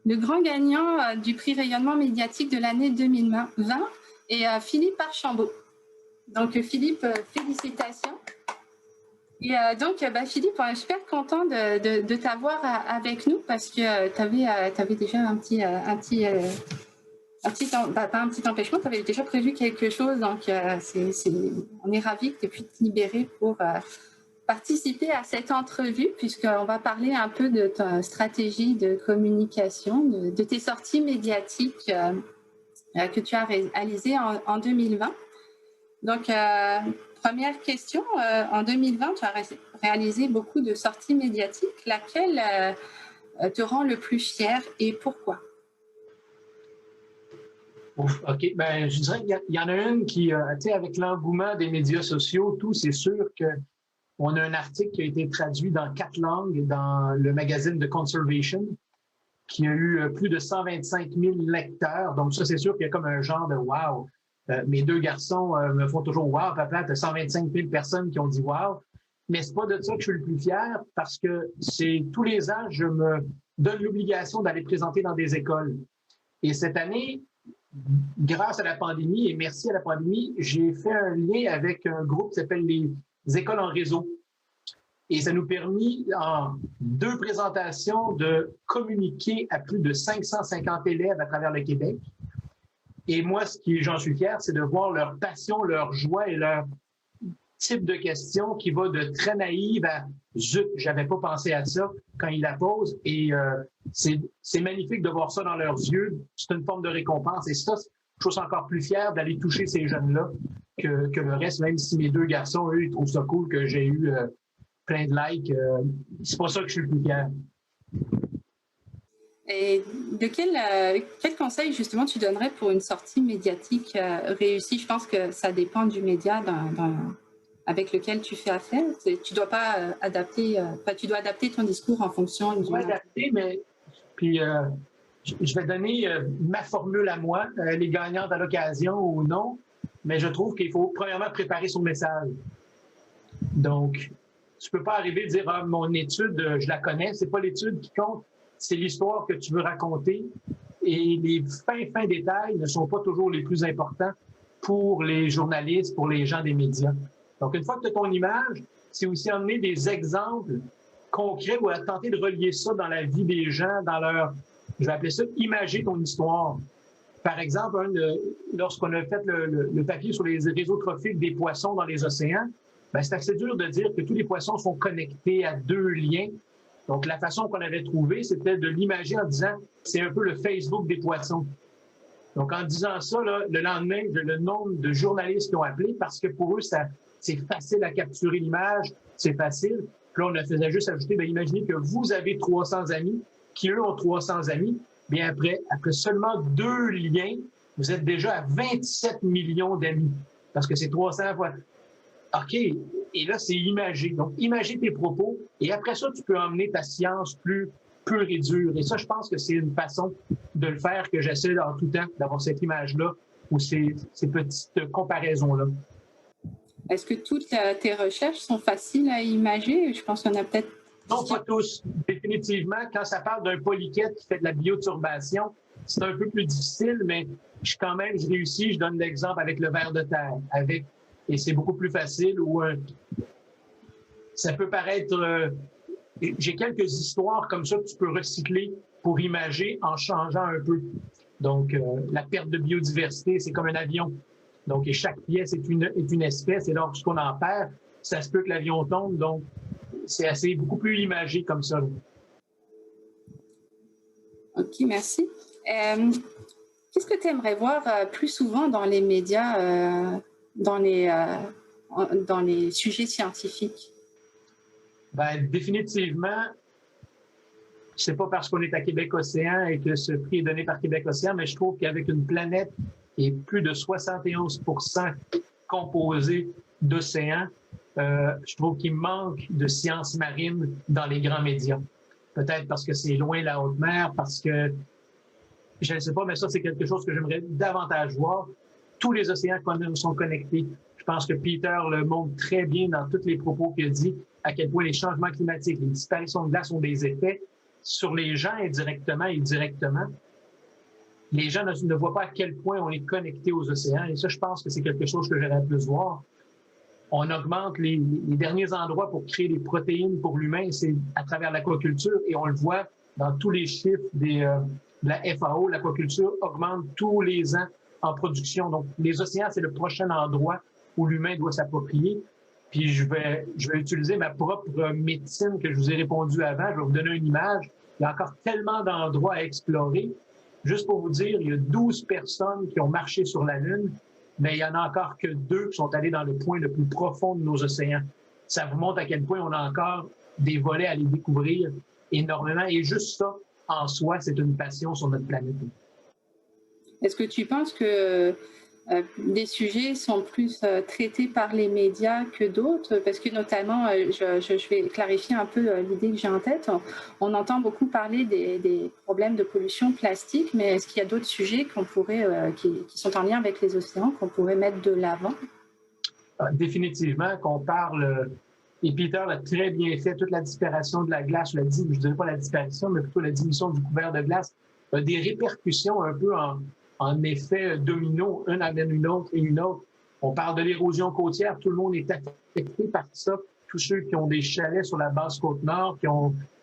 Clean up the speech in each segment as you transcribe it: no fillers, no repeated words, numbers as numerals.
Le grand gagnant du prix rayonnement médiatique de l'année 2020 est Philippe Archambault. Donc Philippe, félicitations. Et donc Philippe, on est super content de t'avoir avec nous parce que tu avais déjà pas un petit empêchement, tu avais déjà prévu quelque chose. Donc on est ravis que tu aies pu te libérer pour participer à cette entrevue, puisqu'on va parler un peu de ta stratégie de communication, de tes sorties médiatiques que tu as réalisées en 2020. Donc, première question, en 2020, tu as réalisé beaucoup de sorties médiatiques. Laquelle te rend le plus fier et pourquoi? OK. Je dirais qu'il y en a une qui, tu sais, avec l'engouement des médias sociaux, tout, c'est sûr qu'on a un article qui a été traduit dans 4 langues dans le magazine The Conservation, qui a eu plus de 125 000 lecteurs. Donc ça, c'est sûr qu'il y a comme un genre de « wow ». Mes 2 garçons me font toujours « wow, papa, tu as 125 000 personnes qui ont dit « wow ». Mais c'est pas de ça que je suis le plus fier, parce que c'est tous les ans, je me donne l'obligation d'aller présenter dans des écoles. Et cette année, grâce à la pandémie et merci à la pandémie, j'ai fait un lien avec un groupe qui s'appelle les Écoles en réseau. Et ça nous permet, en 2 présentations, de communiquer à plus de 550 élèves à travers le Québec. Et moi, j'en suis fier, c'est de voir leur passion, leur joie et leur type de question qui va de très naïve à « zut, j'avais pas pensé à ça » quand ils la posent. Et c'est magnifique de voir ça dans leurs yeux. C'est une forme de récompense. Et ça, je trouve ça encore plus fier d'aller toucher ces jeunes-là que le reste, même si mes 2 garçons, eux, ils trouvent ça cool que j'ai eu plein de likes. C'est pas ça que je suis le plus fier. Et de quel conseil, justement, tu donnerais pour une sortie médiatique réussie? Je pense que ça dépend du média avec lequel tu fais affaire. Tu dois pas adapter, tu dois adapter ton discours en fonction du... Je dois adapter, mais puis je vais donner ma formule à moi, elle est gagnante à l'occasion ou non, mais je trouve qu'il faut premièrement préparer son message. Donc, tu peux pas arriver et dire « Ah, mon étude, je la connais », c'est pas l'étude qui compte, c'est l'histoire que tu veux raconter. Et les fins détails ne sont pas toujours les plus importants pour les journalistes, pour les gens des médias. Donc, une fois que tu as ton image, c'est aussi emmener des exemples concrets ou à tenter de relier ça dans la vie des gens, dans leur, je vais appeler ça, imager ton histoire. Par exemple, lorsqu'on a fait le papier sur les réseaux trophiques des poissons dans les océans, c'est assez dur de dire que tous les poissons sont connectés à 2 liens. Donc, la façon qu'on avait trouvée, c'était de l'imager en disant c'est un peu le Facebook des poissons. Donc, en disant ça, là, le lendemain, le nombre de journalistes qui ont appelé, parce que pour eux, c'est facile à capturer l'image, c'est facile. Puis là, on faisait juste ajouter, imaginez que vous avez 300 amis, qui eux ont 300 amis. Bien après seulement 2 liens, vous êtes déjà à 27 millions d'amis. Parce que c'est 300 fois. OK. Et là, c'est imagé. Donc, imager tes propos. Et après ça, tu peux emmener ta science plus pure et dure. Et ça, je pense que c'est une façon de le faire que j'essaie en tout temps, d'avoir cette image-là ou ces petites comparaisons-là. Est-ce que toutes tes recherches sont faciles à imager? Je pense qu'on a peut-être... Non, pas tous. Définitivement, quand ça parle d'un polyquète qui fait de la bioturbation, c'est un peu plus difficile, mais je réussis. Je donne l'exemple avec le ver de terre. Et c'est beaucoup plus facile où ça peut paraître... j'ai quelques histoires comme ça que tu peux recycler pour imager en changeant un peu. Donc, la perte de biodiversité, c'est comme un avion. Donc, et chaque pièce est une espèce. Et lorsqu'on en perd, ça se peut que l'avion tombe. Donc, c'est beaucoup plus imagé comme ça. OK, merci. Qu'est-ce que tu aimerais voir plus souvent dans les médias, dans les sujets scientifiques? Définitivement, c'est pas parce qu'on est à Québec-Océan et que ce prix est donné par Québec-Océan, mais je trouve qu'avec une planète qui est plus de 71% composée d'océans, je trouve qu'il manque de sciences marines dans les grands médias. Peut-être parce que c'est loin la haute mer, parce que, je ne sais pas, mais ça, c'est quelque chose que j'aimerais davantage voir. Tous les océans sont connectés. Je pense que Peter le montre très bien dans tous les propos qu'il dit, à quel point les changements climatiques, les disparitions de glace ont des effets sur les gens indirectement et directement, les gens ne voient pas à quel point on est connecté aux océans. Et ça, je pense que c'est quelque chose que j'aimerais plus voir. On augmente les derniers endroits pour créer des protéines pour l'humain, c'est à travers l'aquaculture. Et on le voit dans tous les chiffres de la FAO. L'aquaculture augmente tous les ans en production. Donc, les océans, c'est le prochain endroit où l'humain doit s'approprier. Puis, je vais utiliser ma propre médecine que je vous ai répondu avant. Je vais vous donner une image. Il y a encore tellement d'endroits à explorer. Juste pour vous dire, il y a 12 personnes qui ont marché sur la Lune, mais il n'y en a encore que 2 qui sont allés dans le point le plus profond de nos océans. Ça vous montre à quel point on a encore des volets à les découvrir énormément. Et juste ça, en soi, c'est une passion sur notre planète. Est-ce que tu penses que des sujets sont plus traités par les médias que d'autres? Parce que notamment, je vais clarifier un peu l'idée que j'ai en tête. On entend beaucoup parler des problèmes de pollution plastique, mais est-ce qu'il y a d'autres sujets qu'on pourrait, qui sont en lien avec les océans, qu'on pourrait mettre de l'avant? Définitivement, qu'on parle, et Peter l'a très bien fait, toute la disparition de la glace, je ne dirais pas la disparition, mais plutôt la diminution du couvert de glace, a des répercussions un peu en effet domino, une amène une autre et une autre. On parle de l'érosion côtière, tout le monde est affecté par ça. Tous ceux qui ont des chalets sur la basse Côte-Nord,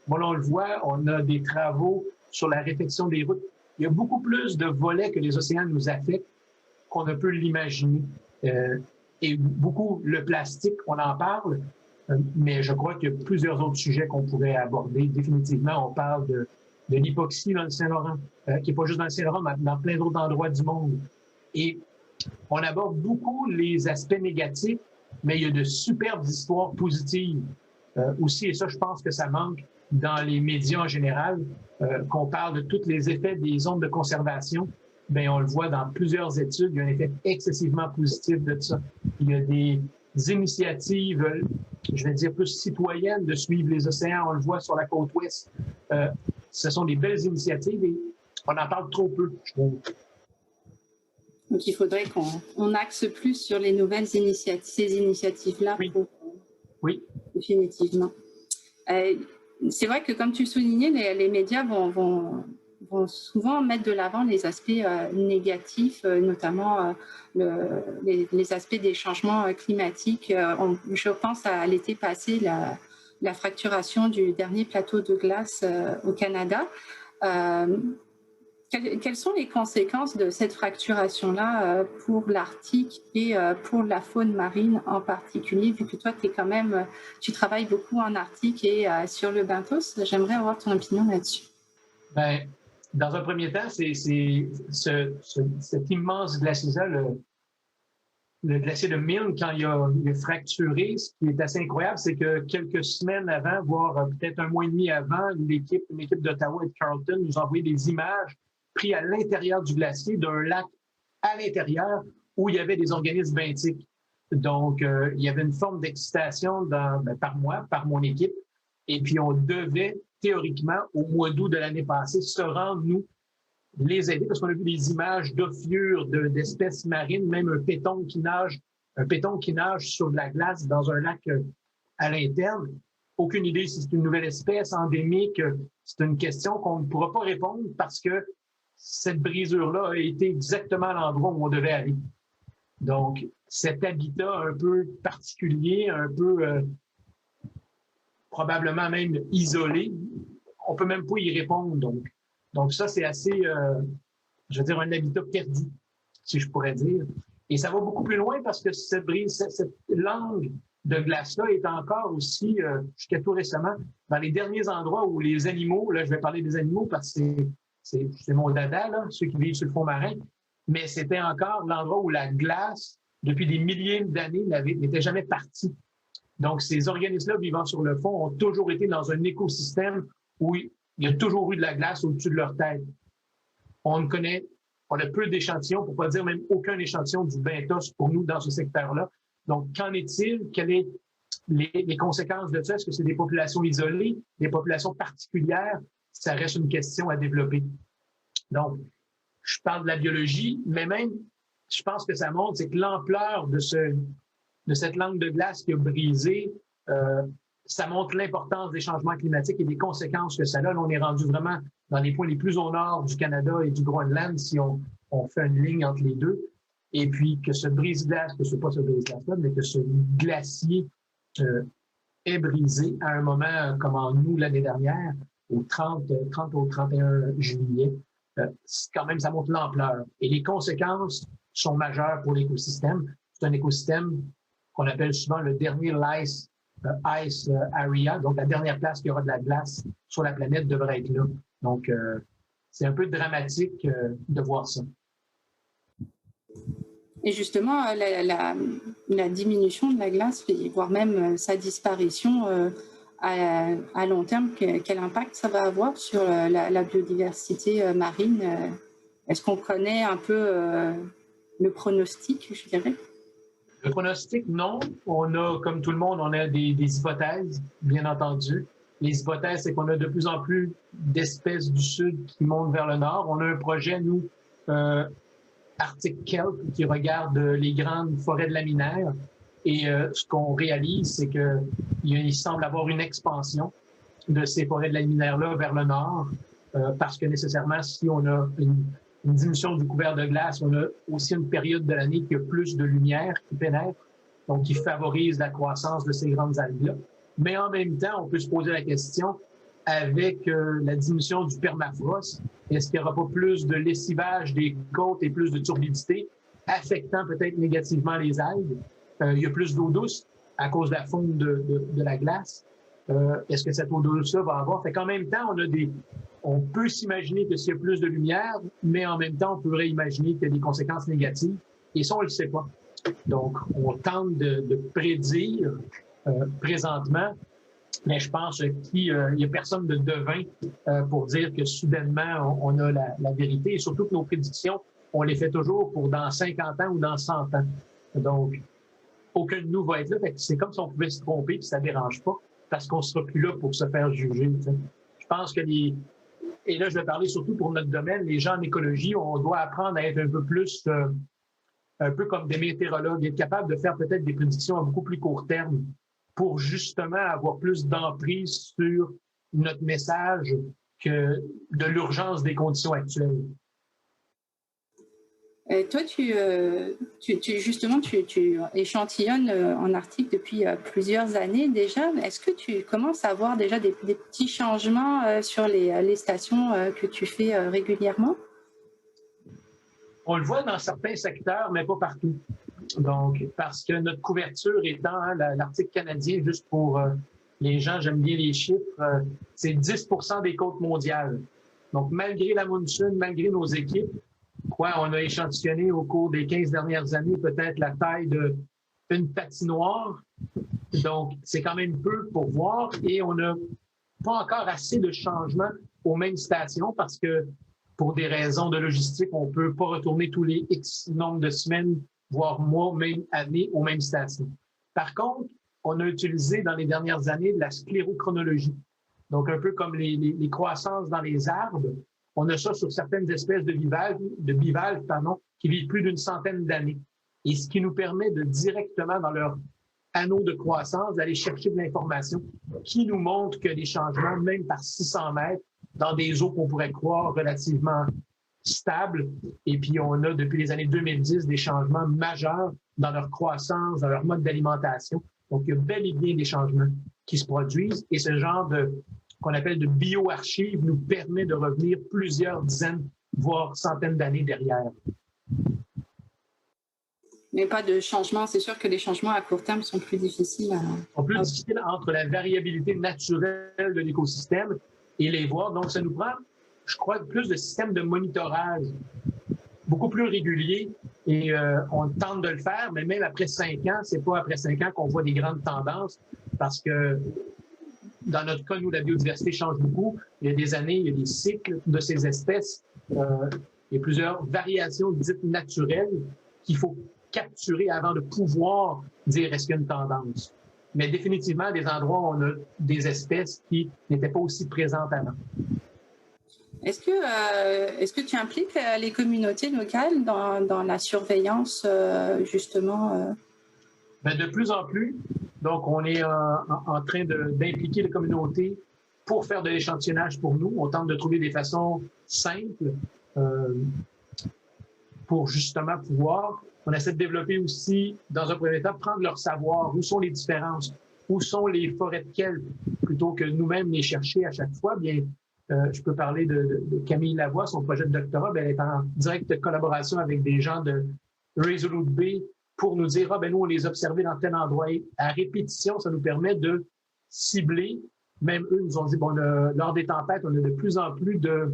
voilà, on le voit, on a des travaux sur la réfection des routes. Il y a beaucoup plus de volets que les océans nous affectent qu'on ne peut l'imaginer. Et beaucoup, le plastique, on en parle, mais je crois qu'il y a plusieurs autres sujets qu'on pourrait aborder. Définitivement, on parle de l'hypoxie dans le Saint-Laurent, qui n'est pas juste dans le Saint-Laurent, mais dans plein d'autres endroits du monde. Et on aborde beaucoup les aspects négatifs, mais il y a de superbes histoires positives aussi. Et ça, je pense que ça manque dans les médias en général, qu'on parle de tous les effets des zones de conservation. Bien, on le voit dans plusieurs études, il y a un effet excessivement positif de ça. Il y a des initiatives, je vais dire plus citoyennes, de suivre les océans. On le voit sur la côte ouest. Ce sont des belles initiatives et on en parle trop peu, je trouve. Donc, il faudrait qu'on axe plus sur les nouvelles initiatives, ces initiatives-là. Oui. Oui. Définitivement. C'est vrai que, comme tu le soulignais, les médias vont souvent mettre de l'avant les aspects négatifs, notamment les aspects des changements climatiques. Je pense à l'été passé, la fracturation du dernier plateau de glace au Canada. Quelles sont les conséquences de cette fracturation-là pour l'Arctique et pour la faune marine en particulier, vu que toi, tu travailles beaucoup en Arctique et sur le Bentos? J'aimerais avoir ton opinion là-dessus. Bien, dans un premier temps, c'est cet immense glacier-là, le glacier de Milne, quand il a fracturé, ce qui est assez incroyable, c'est que quelques semaines avant, voire peut-être un mois et demi avant, une équipe d'Ottawa et de Carleton nous a envoyé des images prises à l'intérieur du glacier, d'un lac à l'intérieur où il y avait des organismes benthiques. Donc, il y avait une forme d'excitation par moi, par mon équipe, et puis on devait théoriquement, au mois d'août de l'année passée, se rendre, nous, les aider, parce qu'on a vu des images d'ophiures, d'espèces marines, même un péton qui nage sur de la glace dans un lac à l'interne. Aucune idée si c'est une nouvelle espèce endémique. C'est une question qu'on ne pourra pas répondre parce que cette brisure-là a été exactement à l'endroit où on devait aller. Donc, cet habitat un peu particulier, un peu probablement même isolé, on ne peut même pas y répondre. Donc ça, c'est assez, je veux dire, un habitat perdu, si je pourrais dire. Et ça va beaucoup plus loin parce que cette langue de glace-là est encore aussi, jusqu'à tout récemment, dans les derniers endroits où les animaux, là, je vais parler des animaux parce que c'est mon dada, là, ceux qui vivent sur le fond marin, mais c'était encore l'endroit où la glace, depuis des milliers d'années, n'était jamais partie. Donc, ces organismes-là vivant sur le fond ont toujours été dans un écosystème où il y a toujours eu de la glace au-dessus de leur tête. On a peu d'échantillons, pour ne pas dire même aucun échantillon du Bentos pour nous dans ce secteur-là. Donc, qu'en est-il? Quelles sont les conséquences de ça? Est-ce que c'est des populations isolées, des populations particulières? Ça reste une question à développer. Donc, je parle de la biologie, mais même, je pense que ça montre, c'est que l'ampleur de cette langue de glace qui a brisé ça montre l'importance des changements climatiques et des conséquences que ça a. Là, on est rendu vraiment dans les points les plus au nord du Canada et du Groenland si on fait une ligne entre les deux. Et puis que ce brise-glace, que ce n'est pas ce brise-glace-là, mais que ce glacier est brisé à un moment comme en août l'année dernière, au 30 au 31 juillet. Quand même, ça montre l'ampleur. Et les conséquences sont majeures pour l'écosystème. C'est un écosystème qu'on appelle souvent le dernier ice area, donc la dernière place qu'il y aura de la glace sur la planète devrait être là. Donc, c'est un peu dramatique de voir ça. Et justement, la diminution de la glace, voire même sa disparition à long terme, quel impact ça va avoir sur la biodiversité marine? Est-ce qu'on connaît un peu le pronostic, je dirais? Le pronostic, non. On a, comme tout le monde, on a des hypothèses, bien entendu. Les hypothèses, c'est qu'on a de plus en plus d'espèces du sud qui montent vers le nord. On a un projet, nous, Arctic Kelp, qui regarde les grandes forêts de laminaires. Et ce qu'on réalise, c'est qu'il semble avoir une expansion de ces forêts de laminaires-là vers le nord, parce que nécessairement, si on a une diminution du couvert de glace, on a aussi une période de l'année qui a plus de lumière qui pénètre, donc qui favorise la croissance de ces grandes algues-là. Mais en même temps, on peut se poser la question, avec la diminution du permafrost, est-ce qu'il n'y aura pas plus de lessivage des côtes et plus de turbidité, affectant peut-être négativement les algues? Il y a plus d'eau douce à cause de la fonte de la glace. Est-ce que cette eau douce-là va avoir? Fait qu'en même temps, on peut s'imaginer que s'il y a plus de lumière, mais en même temps, on pourrait imaginer qu'il y a des conséquences négatives. Et ça, on ne le sait pas. Donc, on tente de prédire présentement, mais je pense qu'il n'y a personne de devin pour dire que soudainement, on a la vérité. Et surtout que nos prédictions, on les fait toujours pour dans 50 ans ou dans 100 ans. Donc, aucun de nous va être là. C'est comme si on pouvait se tromper, puis ça ne dérange pas, parce qu'on ne sera plus là pour se faire juger. T'sais. Je pense que et là, je vais parler surtout pour notre domaine, les gens en écologie, on doit apprendre à être un peu plus, un peu comme des météorologues, être capable de faire peut-être des prédictions à beaucoup plus court terme pour justement avoir plus d'emprise sur notre message que de l'urgence des conditions actuelles. Et toi, justement, tu échantillonnes en Arctique depuis plusieurs années déjà. Est-ce que tu commences à voir déjà des petits changements sur les stations que tu fais régulièrement? On le voit dans certains secteurs, mais pas partout. Donc, parce que notre couverture étant l'Arctique canadien, juste pour les gens, j'aime bien les chiffres, c'est 10 % des côtes mondiales. Donc, malgré la monsoon, malgré nos équipes, on a échantillonné au cours des 15 dernières années peut-être la taille d'une patinoire. Donc, c'est quand même peu pour voir et on n'a pas encore assez de changements aux mêmes stations parce que pour des raisons de logistique, on ne peut pas retourner tous les X nombre de semaines, voire mois, même années, aux mêmes stations. Par contre, on a utilisé dans les dernières années de la sclérochronologie. Donc, un peu comme les croissances dans les arbres, on a ça sur certaines espèces de bivalves qui vivent plus d'une centaine d'années. Et ce qui nous permet de directement, dans leur anneau de croissance, d'aller chercher de l'information qui nous montre que des changements, même par 600 mètres, dans des eaux qu'on pourrait croire relativement stables. Et puis, on a, depuis les années 2010, des changements majeurs dans leur croissance, dans leur mode d'alimentation. Donc, il y a bel et bien des changements qui se produisent. Et ce genre qu'on appelle de bioarchive nous permet de revenir plusieurs dizaines, voire centaines d'années derrière. Mais pas de changement. C'est sûr que les changements à court terme sont plus difficiles. Sont plus difficiles entre la variabilité naturelle de l'écosystème et les voir. Donc, ça nous prend, je crois, plus de systèmes de monitorage beaucoup plus réguliers. Et on tente de le faire, mais même après 5 ans, c'est pas après 5 ans qu'on voit des grandes tendances parce que dans notre cas, nous, la biodiversité change beaucoup. Il y a des années, il y a des cycles de ces espèces. Il y a plusieurs variations dites naturelles qu'il faut capturer avant de pouvoir dire est-ce qu'il y a une tendance. Mais définitivement, à des endroits où on a des espèces qui n'étaient pas aussi présentes avant. Est-ce que tu impliques les communautés locales dans la surveillance, justement? De plus en plus. Donc, on est en train d'impliquer la communauté pour faire de l'échantillonnage pour nous. On tente de trouver des façons simples pour justement pouvoir. On essaie de développer aussi, dans un premier temps, prendre leur savoir. Où sont les différences? Où sont les forêts de kelp? Plutôt que nous-mêmes les chercher à chaque fois, bien, je peux parler de Camille Lavoie, son projet de doctorat, bien, elle est en directe collaboration avec des gens de Resolute Bay pour nous dire, nous, on les a observés dans tel endroit. Et à répétition, ça nous permet de cibler. Même eux nous ont dit, lors des tempêtes, on a de plus en plus de,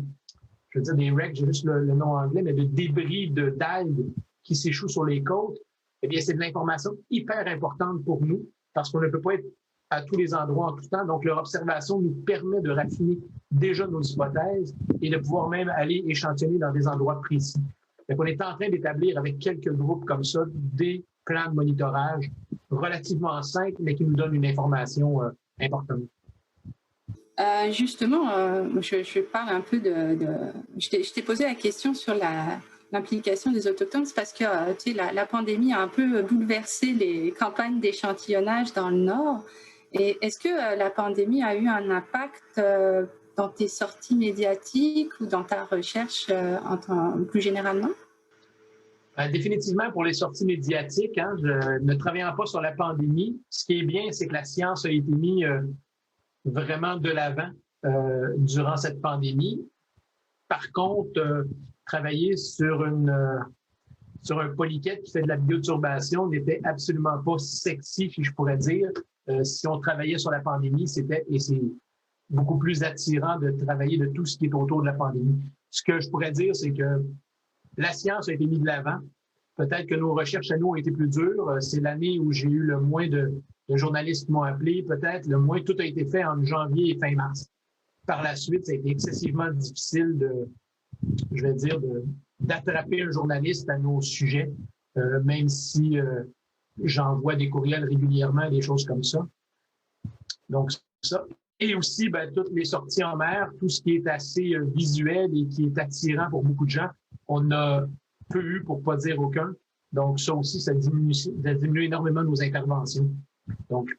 je veux dire des wrecks, j'ai juste le nom anglais, mais de débris d'algues qui s'échouent sur les côtes. Eh bien, c'est de l'information hyper importante pour nous parce qu'on ne peut pas être à tous les endroits en tout temps. Donc, leur observation nous permet de raffiner déjà nos hypothèses et de pouvoir même aller échantillonner dans des endroits précis. Donc, on est en train d'établir avec quelques groupes comme ça des plans de monitorage relativement simples, mais qui nous donnent une information importante. Justement, je parle un peu je t'ai posé la question sur l'implication des autochtones, parce que tu sais, la pandémie a un peu bouleversé les campagnes d'échantillonnage dans le Nord. Et est-ce que la pandémie a eu un impact dans tes sorties médiatiques ou dans ta recherche plus généralement? Définitivement pour les sorties médiatiques, ne travaillant pas sur la pandémie, ce qui est bien, c'est que la science a été mise vraiment de l'avant durant cette pandémie. Par contre, travailler sur un polyquète qui fait de la bioturbation n'était absolument pas sexy, si je pourrais dire. Si on travaillait sur la pandémie, c'est beaucoup plus attirant de travailler de tout ce qui est autour de la pandémie. Ce que je pourrais dire, c'est que la science a été mise de l'avant. Peut-être que nos recherches à nous ont été plus dures. C'est l'année où j'ai eu le moins de journalistes qui m'ont appelé. Peut-être le moins, tout a été fait en janvier et fin mars. Par la suite, ça a été excessivement difficile d'attraper un journaliste à nos sujets, même si j'envoie des courriels régulièrement, des choses comme ça. Donc, ça. Et aussi, toutes les sorties en mer, tout ce qui est assez visuel et qui est attirant pour beaucoup de gens, on a peu eu, pour ne pas dire aucun. Donc, ça aussi, ça diminue énormément nos interventions. Donc,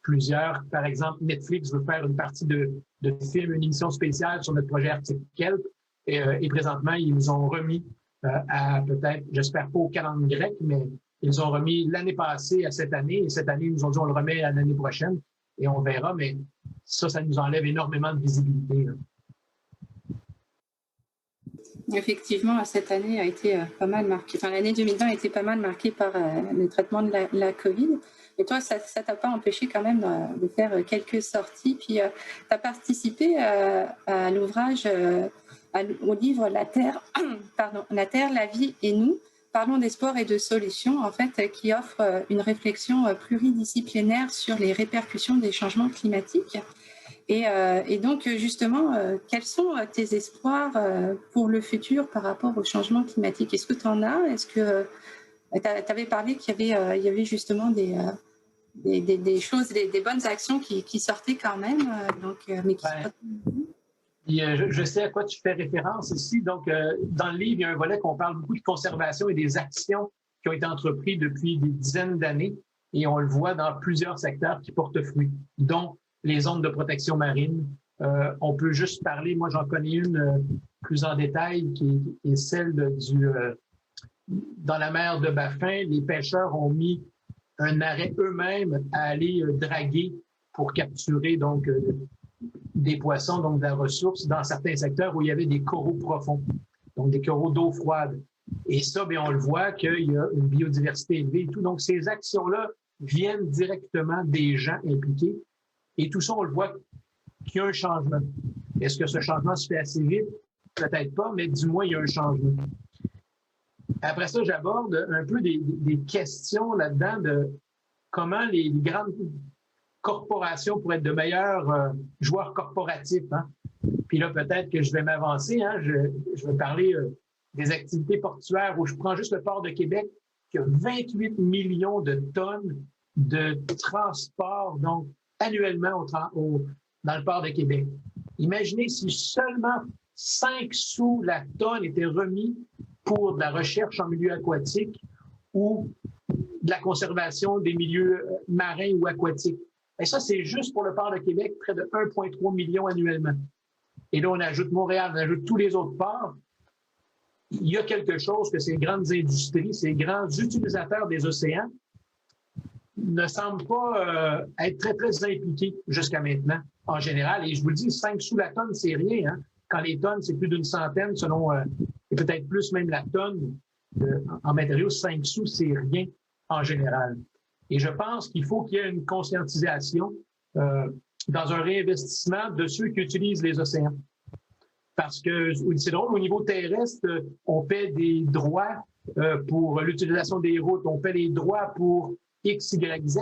par exemple, Netflix veut faire une partie de film, une émission spéciale sur notre projet Arctique Kelp. Et présentement, ils nous ont remis à peut-être, j'espère pas au calendrier grec, mais ils nous ont remis l'année passée à cette année. Et cette année, ils nous ont dit on le remet à l'année prochaine. Et on verra, mais ça nous enlève énormément de visibilité. Là. Effectivement, cette année a été pas mal marquée. Enfin, l'année 2020 a été pas mal marquée par le traitement de la COVID. Et toi, ça t'a pas empêché quand même de faire quelques sorties. Puis, tu as participé à l'ouvrage, au livre La Terre, La Terre, la vie et nous. Parlons d'espoir et de solutions, en fait, qui offre une réflexion pluridisciplinaire sur les répercussions des changements climatiques. Et donc, justement, quels sont tes espoirs pour le futur par rapport au changement climatique? Est-ce que tu en as? Est-ce que tu avais parlé qu'il y avait justement des choses, des bonnes actions qui sortaient quand même, mais qui je sais à quoi tu fais référence ici. Donc, dans le livre, il y a un volet qu'on parle beaucoup de conservation et des actions qui ont été entreprises depuis des dizaines d'années. Et on le voit dans plusieurs secteurs qui portent fruit, dont les zones de protection marine. On peut juste parler, moi j'en connais une plus en détail, qui est celle dans la mer de Baffin. Les pêcheurs ont mis un arrêt eux-mêmes à aller draguer pour capturer donc des poissons, donc de la ressource, dans certains secteurs où il y avait des coraux profonds, donc des coraux d'eau froide. Et ça, bien, on le voit qu'il y a une biodiversité élevée et tout. Donc, ces actions-là viennent directement des gens impliqués. Et tout ça, on le voit qu'il y a un changement. Est-ce que ce changement se fait assez vite? Peut-être pas, mais du moins, il y a un changement. Après ça, j'aborde un peu des questions là-dedans de comment les grandes corporations pourraient être de meilleurs joueurs corporatifs. Puis là, peut-être que je vais m'avancer. Je vais parler des activités portuaires où je prends juste le port de Québec, qui a 28 millions de tonnes de transport, donc annuellement dans le port de Québec. Imaginez si seulement 5 sous la tonne étaient remis pour de la recherche en milieu aquatique ou de la conservation des milieux marins ou aquatiques. Et ça, c'est juste pour le port de Québec, près de 1,3 million annuellement. Et là, on ajoute Montréal, on ajoute tous les autres ports. Il y a quelque chose que ces grandes industries, ces grands utilisateurs des océans ne semblent pas être très, très impliqués jusqu'à maintenant, en général. Et je vous le dis, 5 sous la tonne, c'est rien. Hein? Quand les tonnes, c'est plus d'une centaine, selon, et peut-être plus même la tonne en matériaux, 5 sous, c'est rien en général. Et je pense qu'il faut qu'il y ait une conscientisation dans un réinvestissement de ceux qui utilisent les océans. Parce que, c'est drôle, au niveau terrestre, on paie des droits pour l'utilisation des routes, on paie les droits pour X, Y, Z,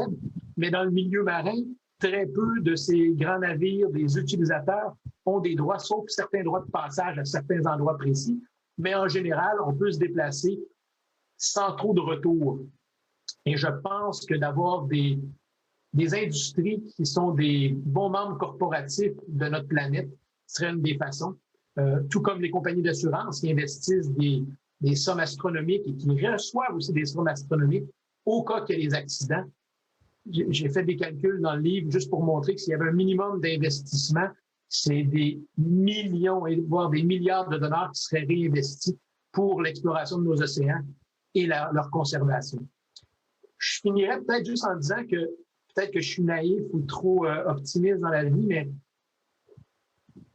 mais dans le milieu marin, très peu de ces grands navires, des utilisateurs, ont des droits, sauf certains droits de passage à certains endroits précis. Mais en général, on peut se déplacer sans trop de retour. Et je pense que d'avoir des industries qui sont des bons membres corporatifs de notre planète serait une des façons. Tout comme les compagnies d'assurance qui investissent des sommes astronomiques et qui reçoivent aussi des sommes astronomiques au cas qu'il y ait des accidents. J'ai fait des calculs dans le livre juste pour montrer que s'il y avait un minimum d'investissement, c'est des millions, voire des milliards de dollars qui seraient réinvestis pour l'exploration de nos océans et leur conservation. Je finirais peut-être juste en disant que peut-être que je suis naïf ou trop optimiste dans la vie, mais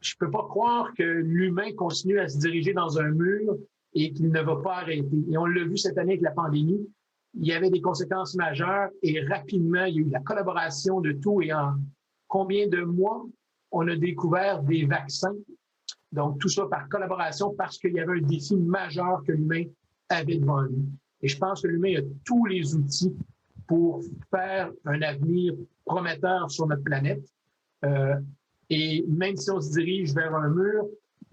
je ne peux pas croire que l'humain continue à se diriger dans un mur et qu'il ne va pas arrêter. Et on l'a vu cette année avec la pandémie, il y avait des conséquences majeures et rapidement, il y a eu la collaboration de tout et en combien de mois, on a découvert des vaccins. Donc, tout ça par collaboration parce qu'il y avait un défi majeur que l'humain avait devant lui. Et je pense que l'humain a tous les outils pour faire un avenir prometteur sur notre planète. Et même si on se dirige vers un mur,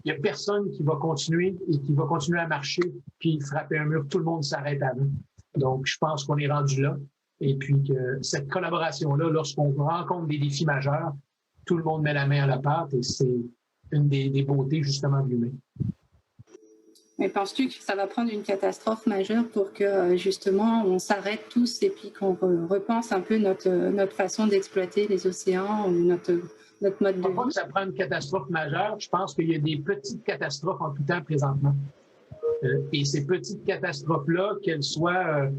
il n'y a personne qui va continuer et qui va continuer à marcher puis frapper un mur. Tout le monde s'arrête avant. Donc, je pense qu'on est rendu là. Et puis que cette collaboration-là, lorsqu'on rencontre des défis majeurs, tout le monde met la main à la pâte et c'est une des beautés justement de l'humain. Mais penses-tu que ça va prendre une catastrophe majeure pour que justement on s'arrête tous et puis qu'on repense un peu notre façon d'exploiter les océans ou notre mode de vie? Je ne pense pas que ça prend une catastrophe majeure. Je pense qu'il y a des petites catastrophes en tout temps présentement. Et ces petites catastrophes-là, qu'elles soient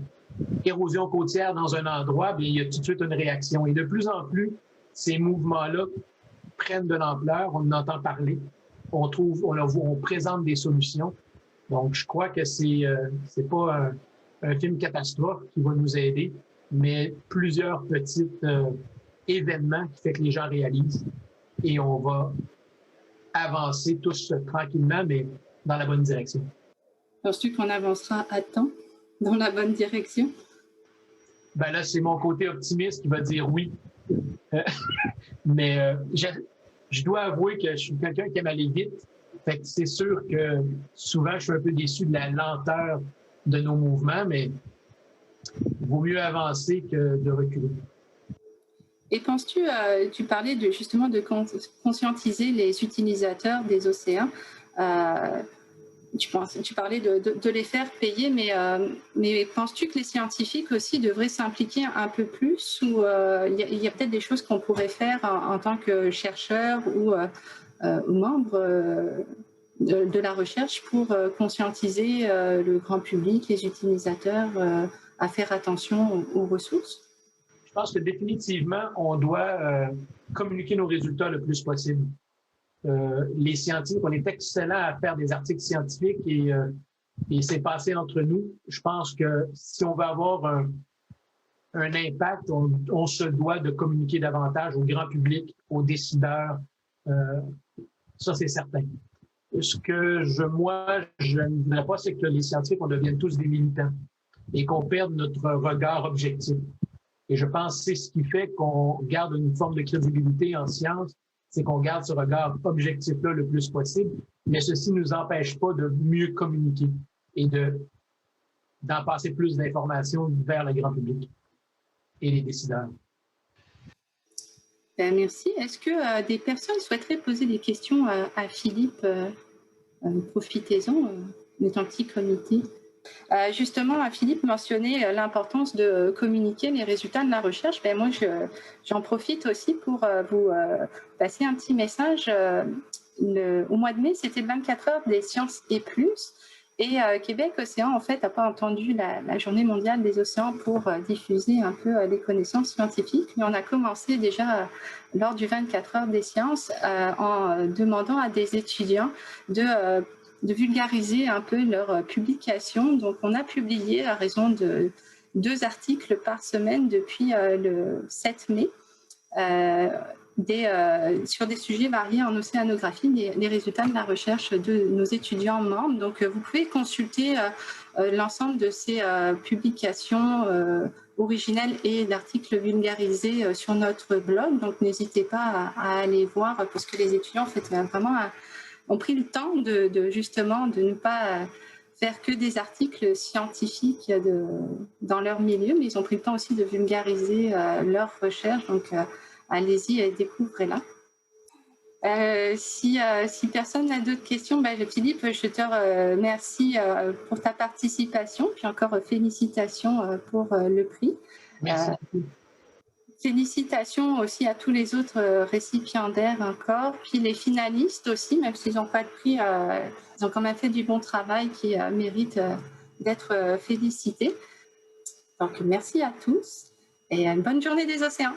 érosion côtière dans un endroit, bien, il y a tout de suite une réaction. Et de plus en plus, ces mouvements-là prennent de l'ampleur, on en entend parler, on présente des solutions. Donc, je crois que c'est pas un film catastrophe qui va nous aider, mais plusieurs petits événements qui fait que les gens réalisent et on va avancer tous tranquillement, mais dans la bonne direction. Penses-tu qu'on avancera à temps dans la bonne direction? Ben là, c'est mon côté optimiste qui va dire oui. Mais je dois avouer que je suis quelqu'un qui aime aller vite. Fait que c'est sûr que souvent, je suis un peu déçu de la lenteur de nos mouvements, mais il vaut mieux avancer que de reculer. Et penses-tu, tu parlais justement de conscientiser les utilisateurs des océans. Tu parlais de les faire payer, mais penses-tu que les scientifiques aussi devraient s'impliquer un peu plus ou il y a peut-être des choses qu'on pourrait faire en tant que chercheurs ou membres de la recherche pour conscientiser le grand public, les utilisateurs à faire attention aux ressources? Je pense que définitivement, on doit communiquer nos résultats le plus possible. Les scientifiques, on est excellents à faire des articles scientifiques et c'est passé entre nous. Je pense que si on veut avoir un impact, on se doit de communiquer davantage au grand public, aux décideurs. Ça, c'est certain. Ce que moi, je ne voudrais pas, c'est que les scientifiques, on devienne tous des militants et qu'on perde notre regard objectif. Et je pense que c'est ce qui fait qu'on garde une forme de crédibilité en science, c'est qu'on garde ce regard objectif-là le plus possible, mais ceci ne nous empêche pas de mieux communiquer et d'en passer plus d'informations vers le grand public et les décideurs. Merci. Est-ce que des personnes souhaiteraient poser des questions à Philippe? Profitez-en, on est un petit comité. Justement, Philippe mentionnait l'importance de communiquer les résultats de la recherche. Ben, moi, j'en profite aussi pour vous passer un petit message. Au mois de mai, c'était le 24 heures des sciences et plus. Et Québec Océan, en fait, n'a pas entendu la Journée mondiale des océans pour diffuser un peu les connaissances scientifiques. Mais on a commencé déjà lors du 24 heures des sciences en demandant à des étudiants de vulgariser un peu leurs publications. Donc, on a publié à raison de 2 articles par semaine depuis le 7 mai. Sur des sujets variés en océanographie, les résultats de la recherche de nos étudiants membres. Donc, vous pouvez consulter l'ensemble de ces publications originelles et d'articles vulgarisés sur notre blog. Donc, n'hésitez pas à aller voir parce que les étudiants ont pris le temps justement de ne pas faire que des articles scientifiques dans leur milieu, mais ils ont pris le temps aussi de vulgariser leurs recherches. Donc, allez-y et découvrez-la. Si personne n'a d'autres questions, Philippe, je te remercie pour ta participation, puis encore félicitations pour le prix. Merci. Félicitations aussi à tous les autres récipiendaires encore, puis les finalistes aussi, même s'ils n'ont pas de prix, ils ont quand même fait du bon travail qui mérite d'être félicités. Donc merci à tous et une bonne journée des océans.